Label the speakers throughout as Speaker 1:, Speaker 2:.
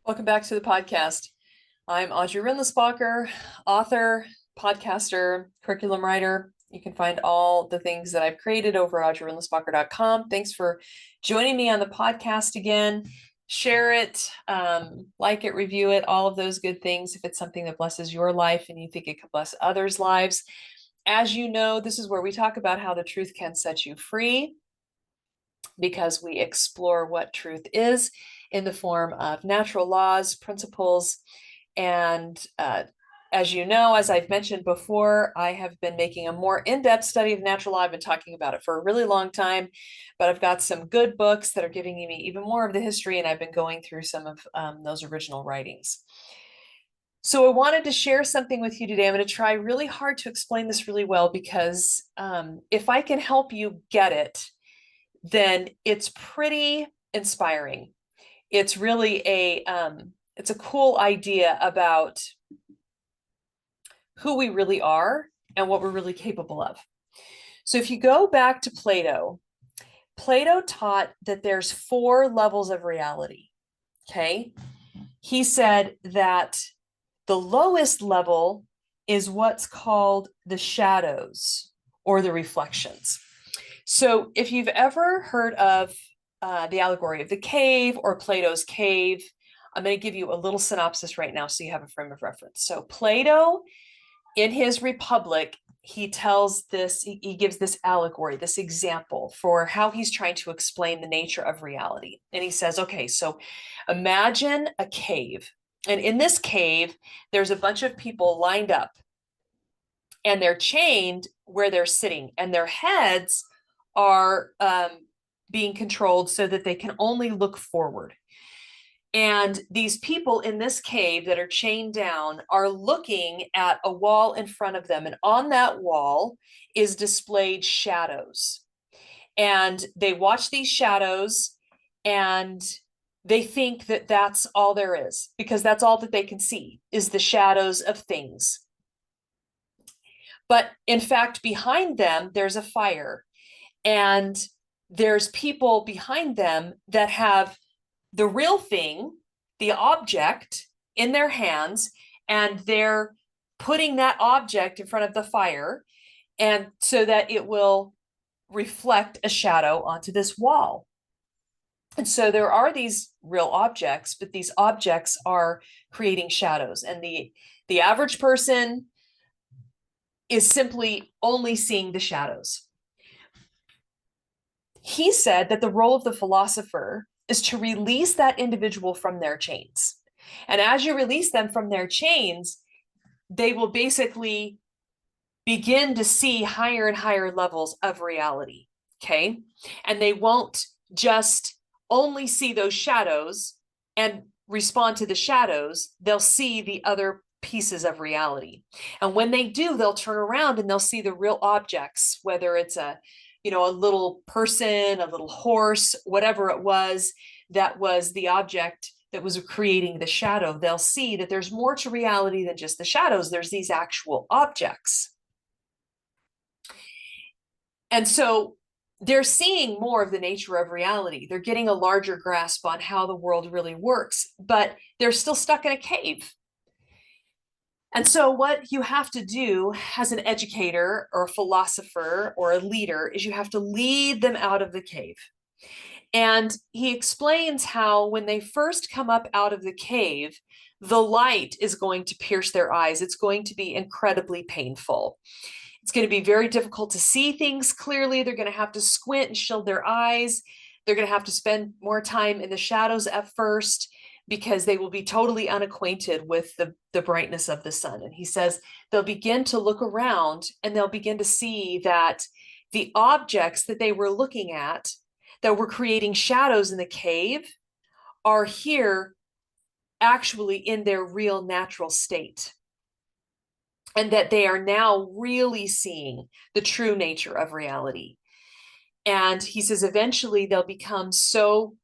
Speaker 1: Welcome back to the podcast. I'm Audrey Rindlisbacher, author, podcaster, curriculum writer. You can find all the things that I've created over at audreyrindlisbacher.com. Thanks for joining me on the podcast again. Share it, like it, review it, all of those good things if it's something that blesses your life and you think it could bless others' lives. As you know, this is where we talk about how the truth can set you free, because we explore what truth is in the form of natural laws, principles, and as you know, as I've mentioned before, I have been making a more in-depth study of natural law. I've been talking about it for a really long time, but I've got some good books that are giving me even more of the history, and I've been going through some of those original writings. So I wanted to share something with you today. I'm going to try really hard to explain this really well, because if I can help you get it, then it's pretty inspiring. It's really it's a cool idea about who we really are and what we're really capable of. So if you go back to Plato, Plato taught that there's 4 levels of reality. Okay. He said that the lowest level is what's called the shadows or the reflections. So if you've ever heard of the allegory of the cave or Plato's cave, I'm going to give you a little synopsis right now so you have a frame of reference. So Plato, in his Republic, he tells this, he gives this allegory, this example for how he's trying to explain the nature of reality. And he says, okay, so imagine a cave. And in this cave, there's a bunch of people lined up, and they're chained where they're sitting, and their heads are being controlled so that they can only look forward. And these people in this cave that are chained down are looking at a wall in front of them. And on that wall is displayed shadows. And they watch these shadows and they think that that's all there is, because that's all that they can see is the shadows of things. But in fact, behind them, there's a fire. And there's people behind them that have the real thing, the object, in their hands, and they're putting that object in front of the fire, and so that it will reflect a shadow onto this wall. And so there are these real objects, but these objects are creating shadows, and the average person is simply only seeing the shadows. He said that the role of the philosopher is to release that individual from their chains. And as you release them from their chains, they will basically begin to see higher and higher levels of reality. Okay. And they won't just only see those shadows and respond to the shadows. They'll see the other pieces of reality. And when they do, they'll turn around and they'll see the real objects, whether it's a little person, a little horse, whatever it was that was the object that was creating the shadow. They'll see that there's more to reality than just the shadows. There's these actual objects. And so they're seeing more of the nature of reality. They're getting a larger grasp on how the world really works, but they're still stuck in a cave. And so what you have to do as an educator or a philosopher or a leader is you have to lead them out of the cave. And he explains how when they first come up out of the cave, the light is going to pierce their eyes. It's going to be incredibly painful. It's going to be very difficult to see things clearly. They're going to have to squint and shield their eyes. They're going to have to spend more time in the shadows at first, because they will be totally unacquainted with the brightness of the sun. And he says they'll begin to look around and they'll begin to see that the objects that they were looking at that were creating shadows in the cave are here actually in their real natural state. And that they are now really seeing the true nature of reality. And he says eventually they'll become so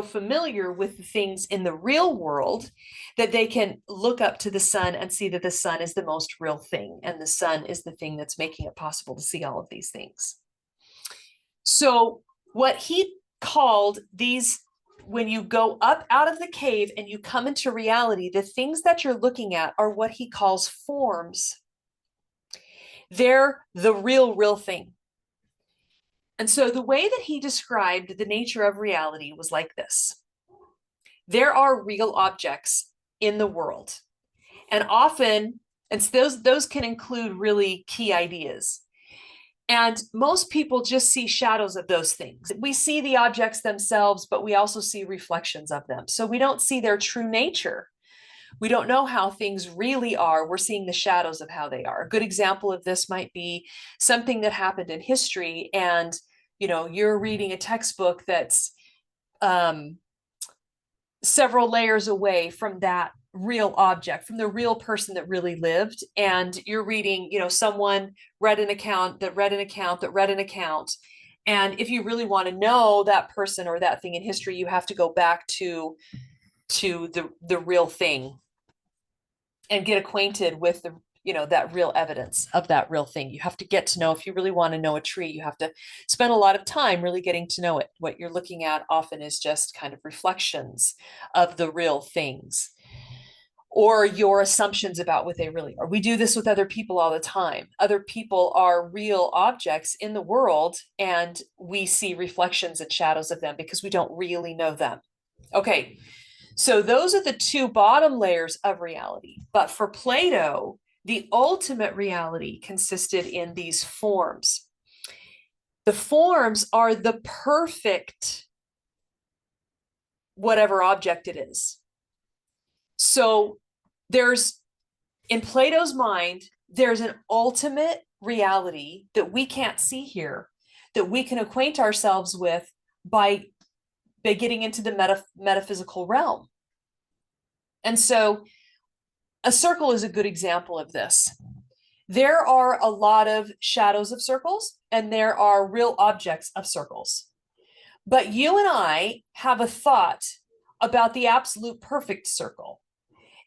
Speaker 1: familiar with the things in the real world that they can look up to the sun and see that the sun is the most real thing, and the sun is the thing that's making it possible to see all of these things. So what he called these when you go up out of the cave and you come into reality, the things that you're looking at are what he calls forms. They're the real thing. And so the way that he described the nature of reality was like this. There are real objects in the world. And often, and those can include really key ideas. And most people just see shadows of those things. We see the objects themselves, but we also see reflections of them. So we don't see their true nature. We don't know how things really are. We're seeing the shadows of how they are. A good example of this might be something that happened in history, and you're reading a textbook that's several layers away from that real object, from the real person that really lived. And you're reading, someone read an account that read an account that read an account. And if you really want to know that person or that thing in history, you have to go back to the real thing and get acquainted with that real evidence of that real thing. You have to get to know, if you really want to know a tree, you have to spend a lot of time really getting to know it. What you're looking at often is just kind of reflections of the real things, or your assumptions about what they really are. We do this with other people all the time. Other people are real objects in the world, and we see reflections and shadows of them because we don't really know them. Okay, so those are the two bottom layers of reality. But for Plato, the ultimate reality consisted in these forms. The forms are the perfect whatever object it is. So in Plato's mind, there's an ultimate reality that we can't see here, that we can acquaint ourselves with by getting into the metaphysical realm. And so a circle is a good example of this. There are a lot of shadows of circles, and there are real objects of circles. But you and I have a thought about the absolute perfect circle.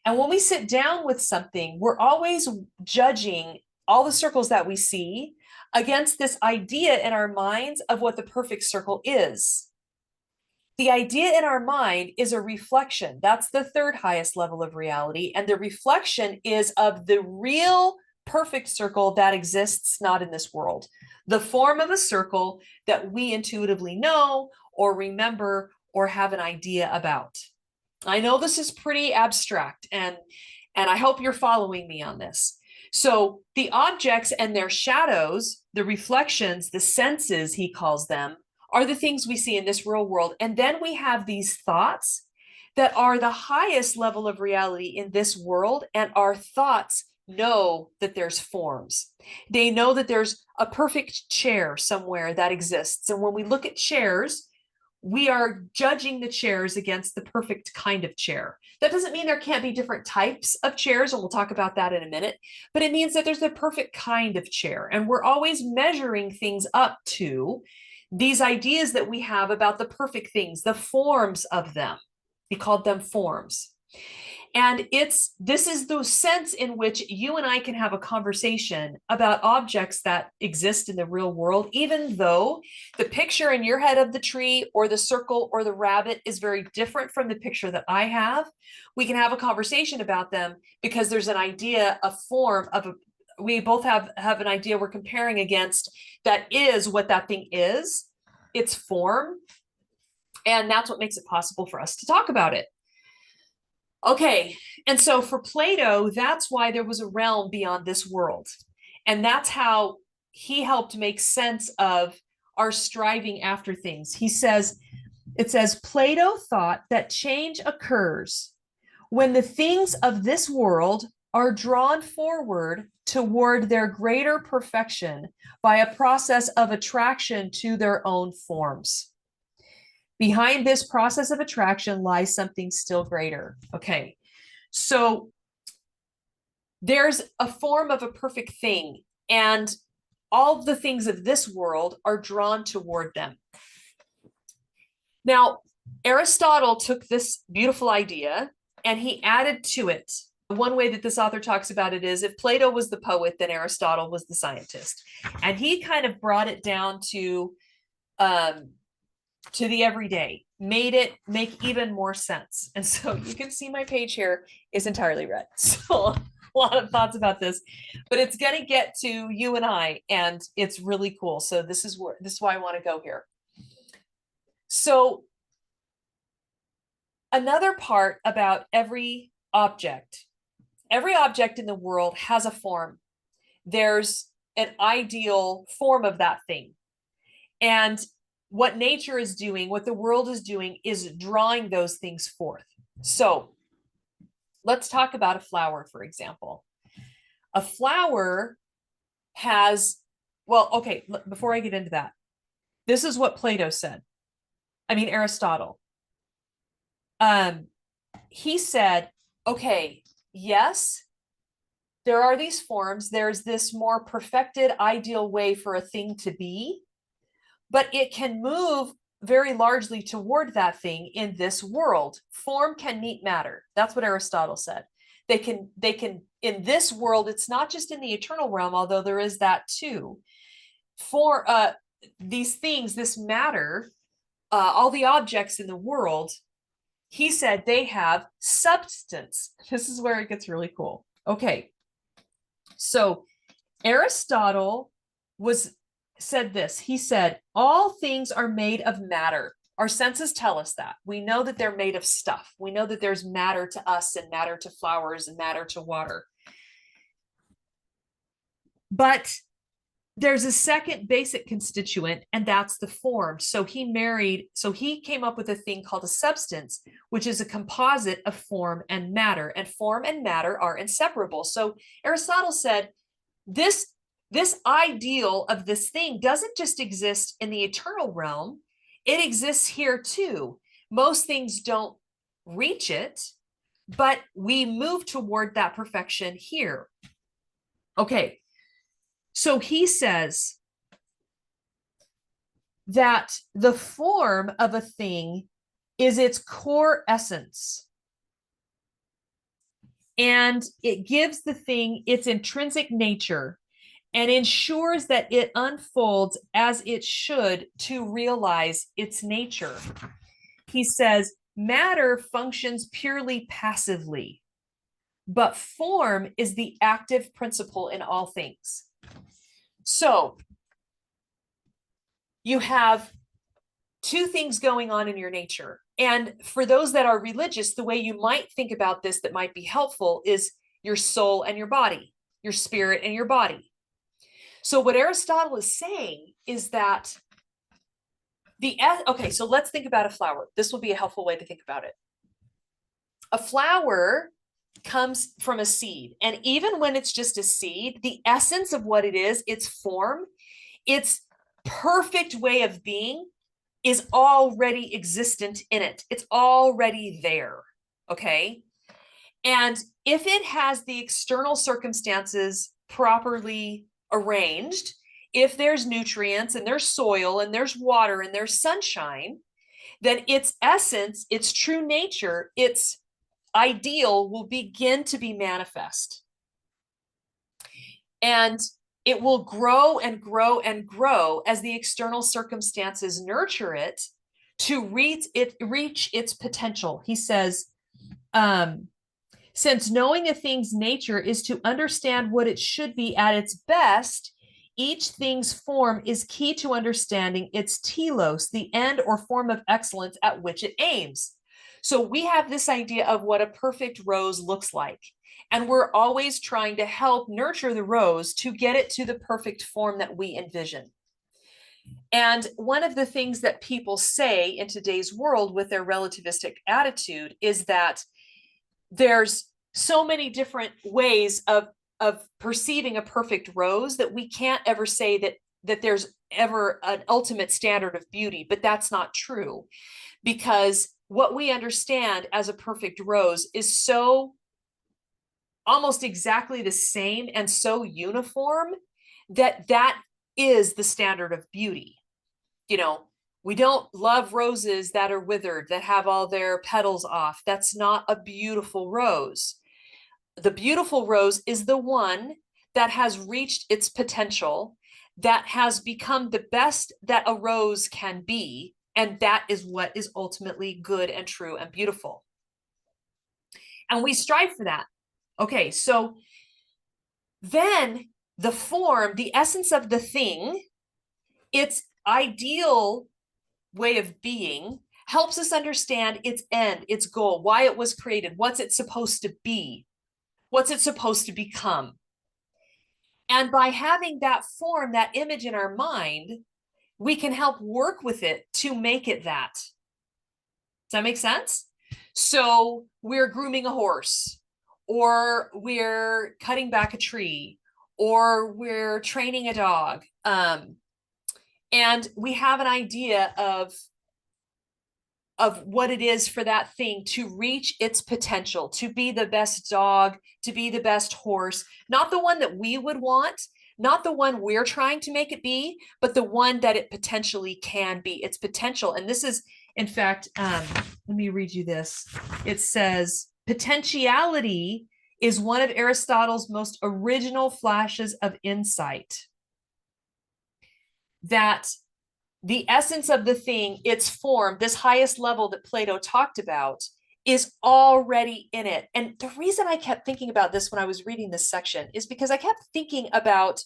Speaker 1: And when we sit down with something, we're always judging all the circles that we see against this idea in our minds of what the perfect circle is. The idea in our mind is a reflection. That's the third highest level of reality. And the reflection is of the real perfect circle that exists not in this world. The form of a circle that we intuitively know or remember or have an idea about. I know this is pretty abstract, and I hope you're following me on this. So the objects and their shadows, the reflections, the senses, he calls them, are the things we see in this real world. And then we have these thoughts that are the highest level of reality in this world, and our thoughts know that there's forms. They know that there's a perfect chair somewhere that exists. And when we look at chairs, we are judging the chairs against the perfect kind of chair. That doesn't mean there can't be different types of chairs, and we'll talk about that in a minute, but it means that there's the perfect kind of chair. And we're always measuring things up to these ideas that we have about the perfect things, the forms of them. He called them forms. And this is the sense in which you and I can have a conversation about objects that exist in the real world, even though the picture in your head of the tree or the circle or the rabbit is very different from the picture that I have. We can have a conversation about them because there's an idea, a form of we both have an idea we're comparing against that is what that thing is, its form. And that's what makes it possible for us to talk about it. Okay, and so for Plato, that's why there was a realm beyond this world. And that's how he helped make sense of our striving after things. It says, Plato thought that change occurs when the things of this world are drawn forward toward their greater perfection by a process of attraction to their own forms. Behind this process of attraction lies something still greater. Okay, so there's a form of a perfect thing, and all the things of this world are drawn toward them. Now, Aristotle took this beautiful idea and he added to it. One way that this author talks about it is if Plato was the poet, then Aristotle was the scientist. And he kind of brought it down to the everyday. made it make even more sense. And so you can see my page here is entirely red. So a lot of thoughts about this, but it's going to get to you and I, and it's really cool. So this is why I want to go here. So another part about every object in the world has a form. There's an ideal form of that thing. And what nature is doing, what the world is doing, is drawing those things forth. So let's talk about a flower, for example. A flower has, well, okay, before I get into that, this is what Plato said. I mean, Aristotle. He said, okay, yes, there are these forms. There's this more perfected, ideal way for a thing to be, but it can move very largely toward that thing in this world. Form can meet matter. That's what Aristotle said. They can, in this world, it's not just in the eternal realm, although there is that too. For these things, this matter, all the objects in the world, he said they have substance. This is where it gets really cool. Okay. So Aristotle said this. He said, all things are made of matter. Our senses tell us that. We know that they're made of stuff. We know that there's matter to us and matter to flowers and matter to water. But there's a second basic constituent, and that's the form. So he came up with a thing called a substance, which is a composite of form and matter, and form and matter are inseparable. So Aristotle said, this ideal of this thing doesn't just exist in the eternal realm, it exists here too. Most things don't reach it, but we move toward that perfection here. Okay. So he says that the form of a thing is its core essence, and it gives the thing its intrinsic nature and ensures that it unfolds as it should to realize its nature. He says matter functions purely passively, but form is the active principle in all things. So you have two things going on in your nature. And for those that are religious, the way you might think about this that might be helpful is your soul and your body, your spirit and your body. So what Aristotle is saying is that okay, so let's think about a flower. This will be a helpful way to think about it. A flower comes from a seed. And even when it's just a seed, the essence of what it is, its form, its perfect way of being is already existent in it. It's already there. Okay. And if it has the external circumstances properly arranged, if there's nutrients and there's soil and there's water and there's sunshine, then its essence, its true nature, its ideal will begin to be manifest. And it will grow and grow and grow as the external circumstances nurture it to reach its potential. He says, since knowing a thing's nature is to understand what it should be at its best, each thing's form is key to understanding its telos, the end or form of excellence at which it aims. So we have this idea of what a perfect rose looks like. And we're always trying to help nurture the rose to get it to the perfect form that we envision. And one of the things that people say in today's world with their relativistic attitude is that there's so many different ways of perceiving a perfect rose that we can't ever say that there's ever an ultimate standard of beauty, but that's not true, because what we understand as a perfect rose is so almost exactly the same and so uniform that is the standard of beauty. You know, we don't love roses that are withered, that have all their petals off. That's not a beautiful rose. The beautiful rose is the one that has reached its potential, that has become the best that a rose can be, And that is what is ultimately good and true and beautiful. And we strive for that. Okay, so then the form, the essence of the thing, its ideal way of being helps us understand its end, its goal, why it was created, what's it supposed to be, what's it supposed to become. And by having that form, that image in our mind, we can help work with it to make it that. Does that make sense? So we're grooming a horse, or we're cutting back a tree, or we're training a dog. And we have an idea of what it is for that thing to reach its potential, to be the best dog, to be the best horse, not the one that we would want, not the one we're trying to make it be, but the one that it potentially can be, its potential. And this is, in fact, let me read you this. It says, potentiality is one of Aristotle's most original flashes of insight. That the essence of the thing, its form, this highest level that Plato talked about, is already in it. And the reason I kept thinking about this when I was reading this section is because I kept thinking about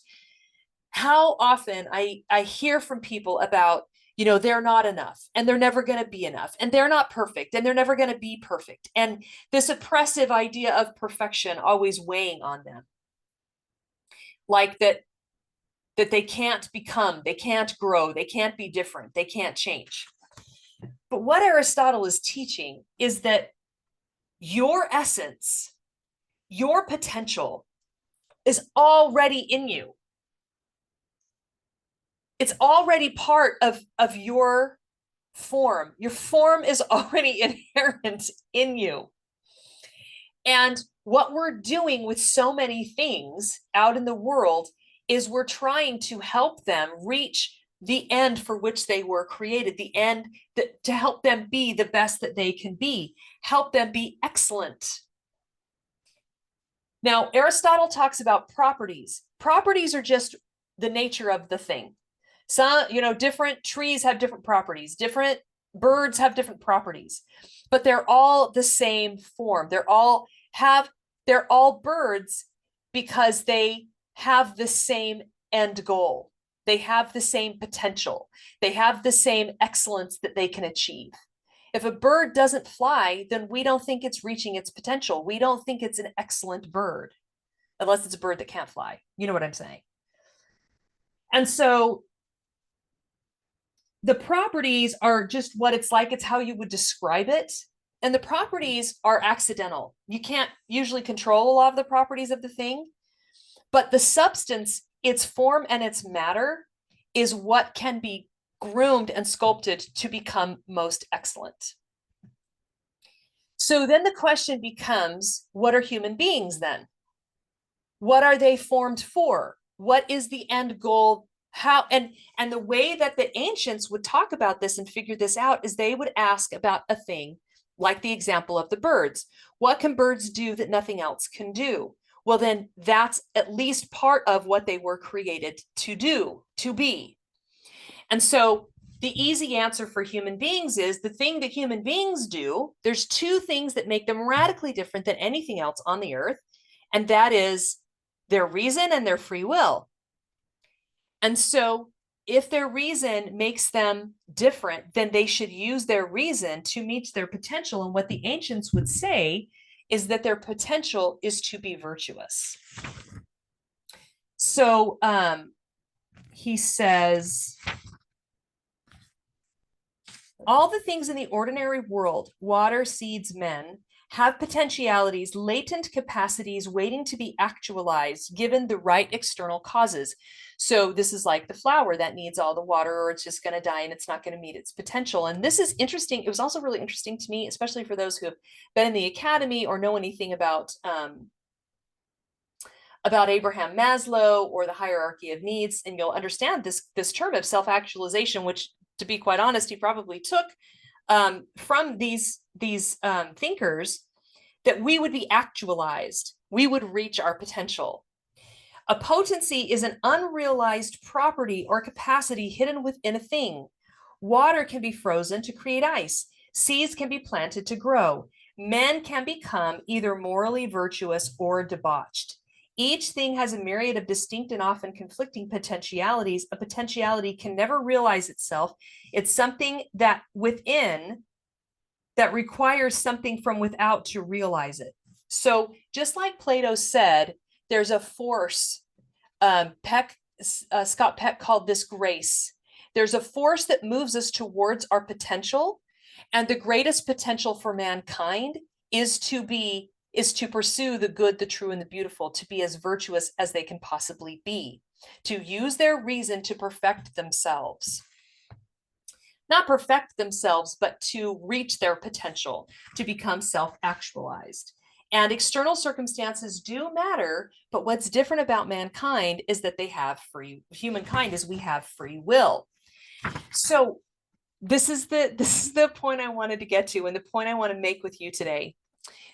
Speaker 1: how often I hear from people about, they're not enough and they're never going to be enough and they're not perfect and they're never going to be perfect. And this oppressive idea of perfection always weighing on them. Like that they can't become, they can't grow, they can't be different, they can't change. But what Aristotle is teaching is that your essence, your potential is already in you. It's already part of your form. Your form is already inherent in you. And what we're doing with so many things out in the world is we're trying to help them reach the end for which they were created, the end to help them be the best that they can be, help them be excellent. Now, Aristotle talks about properties. Properties are just the nature of the thing. Some, different trees have different properties, different birds have different properties, but they're all the same form. They're all birds because they have the same end goal. They have the same potential. They have the same excellence that they can achieve. If a bird doesn't fly, then we don't think it's reaching its potential. We don't think it's an excellent bird, unless it's a bird that can't fly. You know what I'm saying? And so the properties are just what it's like. It's how you would describe it. And the properties are accidental. You can't usually control a lot of the properties of the thing. But the substance, its form and its matter, is what can be groomed and sculpted to become most excellent. So then the question becomes, what are human beings then? What are they formed for? What is the end goal? How and the way that the ancients would talk about this and figure this out is they would ask about a thing like the example of the birds. What can birds do that nothing else can do? Well, then that's at least part of what they were created to do, to be. And so the easy answer for human beings is the thing that human beings do. There's two things that make them radically different than anything else on the earth. And that is their reason and their free will. And so if their reason makes them different, then they should use their reason to meet their potential. And what the ancients would say is that their potential is to be virtuous. So he says, all the things in the ordinary world, water, seeds, men, have potentialities, latent capacities waiting to be actualized given the right external causes. So this is like the flower that needs all the water or it's just going to die and it's not going to meet its potential. And this is interesting. It was also really interesting to me, especially for those who have been in the academy or know anything about Abraham Maslow or the hierarchy of needs. And you'll understand this term of self-actualization, which, to be quite honest, he probably took from these thinkers, that we would be actualized. We would reach our potential. A potency is an unrealized property or capacity hidden within a thing. Water can be frozen to create ice. Seeds can be planted to grow. Men can become either morally virtuous or debauched. Each thing has a myriad of distinct and often conflicting potentialities. A potentiality can never realize itself. It's something that within that requires something from without to realize it. So just like Plato said, there's a force. Scott Peck called this grace. There's a force that moves us towards our potential, and the greatest potential for mankind is to pursue the good, the true, and the beautiful, to be as virtuous as they can possibly be, to use their reason to perfect themselves. Not perfect themselves, but to reach their potential, to become self-actualized. And external circumstances do matter, but what's different about mankind is that we have free will. So this is the point I wanted to get to, and the point I want to make with you today.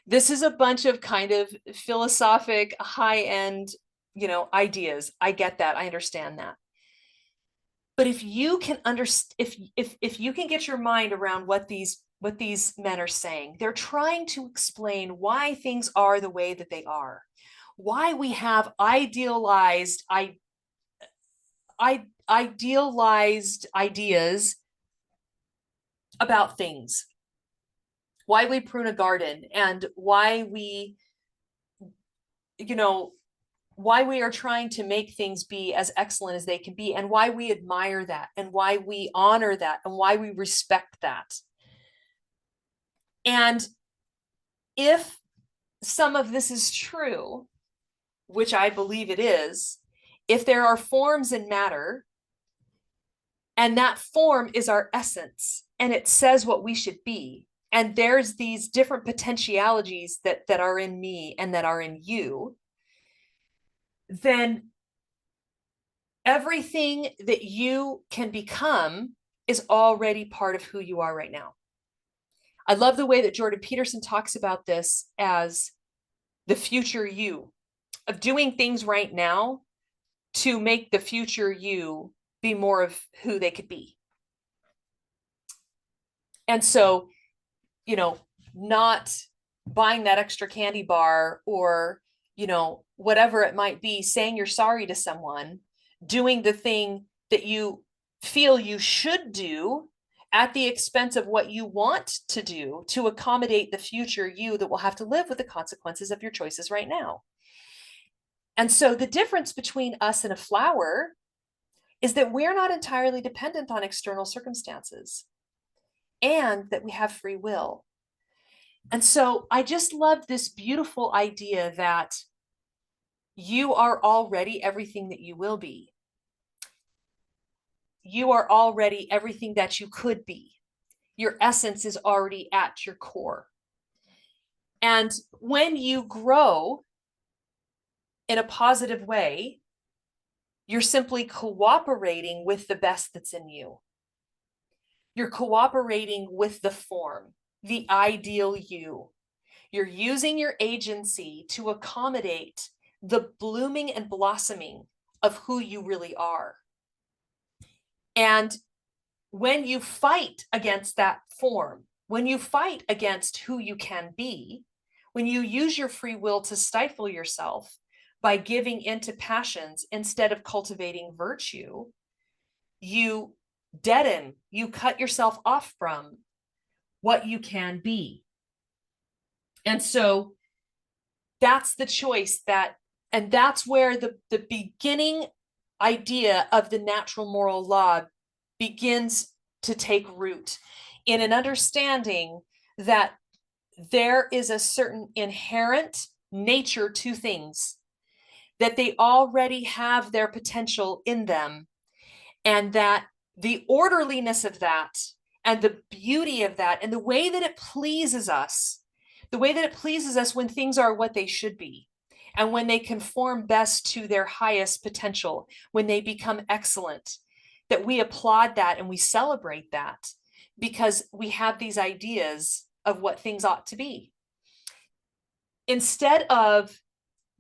Speaker 1: This is a bunch of kind of philosophic, high-end, ideas. I get that. I understand that. But if you can if you can get your mind around what these men are saying, they're trying to explain why things are the way that they are, why we have idealized ideas about things, why we prune a garden, and why we are trying to make things be as excellent as they can be, and why we admire that, and why we honor that, and why we respect that. And if some of this is true, which I believe it is, if there are forms in matter, and that form is our essence, and it says what we should be, and there's these different potentialities that are in me and that are in you, then everything that you can become is already part of who you are right now. I love the way that Jordan Peterson talks about this as the future you, of doing things right now to make the future you be more of who they could be. And so, not buying that extra candy bar, or, whatever it might be, saying you're sorry to someone, doing the thing that you feel you should do at the expense of what you want to do to accommodate the future you that will have to live with the consequences of your choices right now. And so the difference between us and a flower is that we're not entirely dependent on external circumstances, and that we have free will. And so I just love this beautiful idea that you are already everything that you will be. You are already everything that you could be. Your essence is already at your core. And when you grow in a positive way, you're simply cooperating with the best that's in you. You're cooperating with the form, the ideal you. You're using your agency to accommodate the blooming and blossoming of who you really are. And when you fight against that form, when you fight against who you can be, when you use your free will to stifle yourself by giving into passions instead of cultivating virtue, you deaden, you cut yourself off from what you can be. And so that's the choice and that's where the beginning idea of the natural moral law begins to take root, in an understanding that there is a certain inherent nature to things, that they already have their potential in them, and that the orderliness of that and the beauty of that and the way that it pleases us when things are what they should be, and when they conform best to their highest potential, when they become excellent, that we applaud that and we celebrate that, because we have these ideas of what things ought to be. Instead of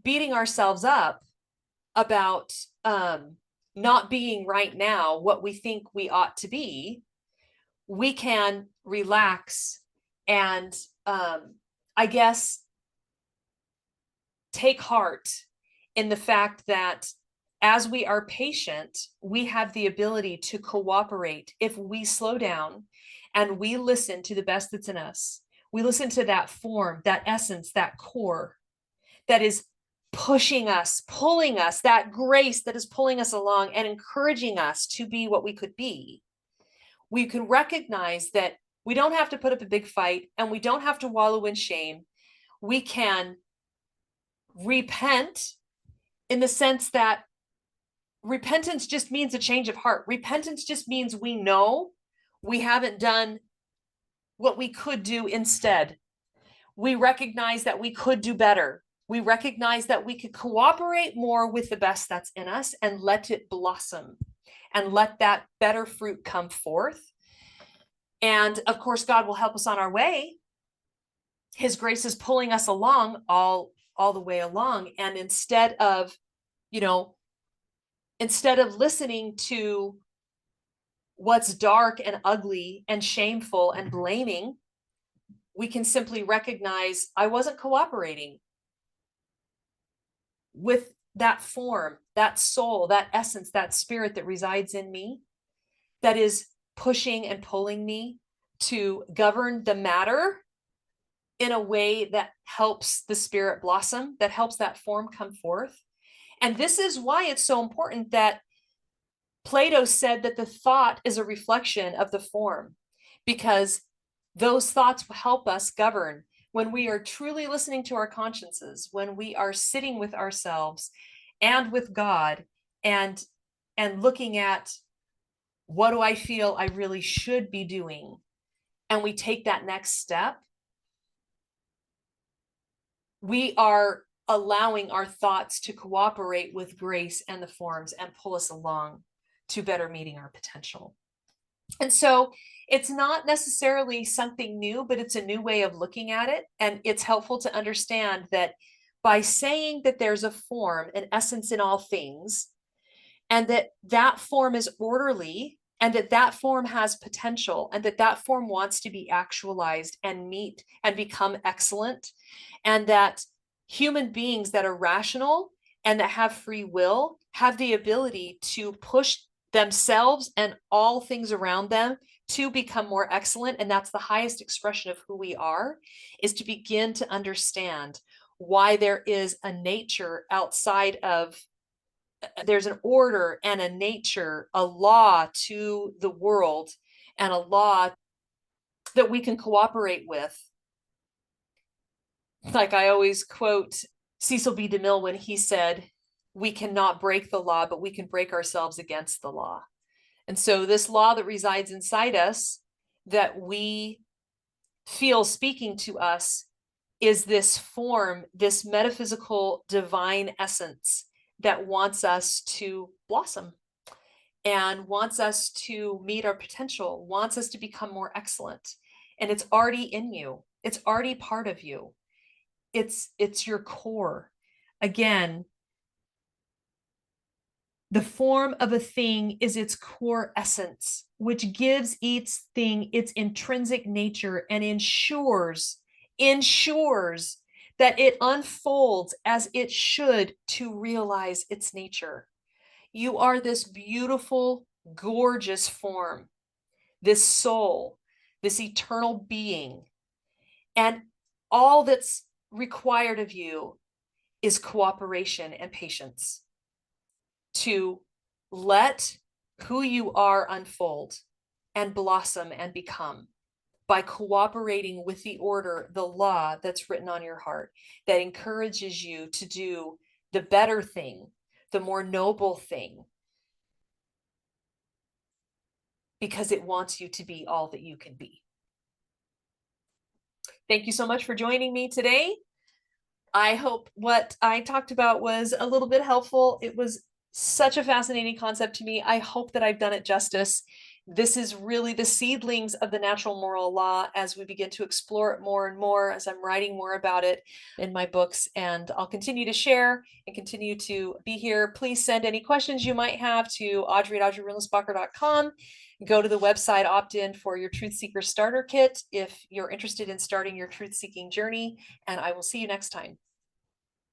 Speaker 1: beating ourselves up about not being right now what we think we ought to be, we can relax and, I guess, take heart in the fact that as we are patient, we have the ability to cooperate if we slow down and we listen to the best that's in us. We listen to that form, that essence, that core that is pushing us, pulling us, that grace that is pulling us along and encouraging us to be what we could be. We can recognize that we don't have to put up a big fight and we don't have to wallow in shame. We can repent in the sense that repentance just means a change of heart. Repentance just means we know we haven't done what we could do instead. We recognize that we could do better. We recognize that we could cooperate more with the best that's in us and let it blossom and let that better fruit come forth. And of course, God will help us on our way. His grace is pulling us along all the way along. And instead of listening to what's dark and ugly and shameful and blaming, we can simply recognize I wasn't cooperating with that form, that soul, that essence, that spirit that resides in me, that is pushing and pulling me to govern the matter in a way that helps the spirit blossom, that helps that form come forth. And this is why it's so important that Plato said that the thought is a reflection of the form, because those thoughts help us govern. When we are truly listening to our consciences, when we are sitting with ourselves and with God and looking at what do I feel I really should be doing, and we take that next step, we are allowing our thoughts to cooperate with grace and the forms and pull us along to better meeting our potential. And so it's not necessarily something new, but it's a new way of looking at it. And it's helpful to understand that by saying that there's a form, an essence in all things, and that form is orderly, and that form has potential, and that form wants to be actualized and meet and become excellent, and that human beings that are rational and that have free will have the ability to push themselves and all things around them to become more excellent. And that's the highest expression of who we are, is to begin to understand why there is a nature outside of, there's an order and a nature, a law to the world, and a law that we can cooperate with. Like I always quote Cecil B. DeMille when he said, we cannot break the law, but we can break ourselves against the law. And so this law that resides inside us, that we feel speaking to us, is this form, this metaphysical divine essence that wants us to blossom and wants us to meet our potential, wants us to become more excellent. And it's already in you. It's already part of you. It's your core. Again, the form of a thing is its core essence, which gives each thing its intrinsic nature and ensures that it unfolds as it should to realize its nature. You are this beautiful, gorgeous form, this soul, this eternal being, and all that's required of you is cooperation and patience to let who you are unfold and blossom and become by cooperating with the order, the law that's written on your heart, that encourages you to do the better thing, the more noble thing, because it wants you to be all that you can be. Thank you so much for joining me today. I hope what I talked about was a little bit helpful. It was such a fascinating concept to me. I hope that I've done it justice. This is really the seedlings of the natural moral law as we begin to explore it more and more, as I'm writing more about it in my books. And I'll continue to share and continue to be here. Please send any questions you might have to audrey@audreyrillenbacher.com. Go to the website, opt in for your Truth Seeker Starter Kit if you're interested in starting your truth seeking journey. And I will see you next time.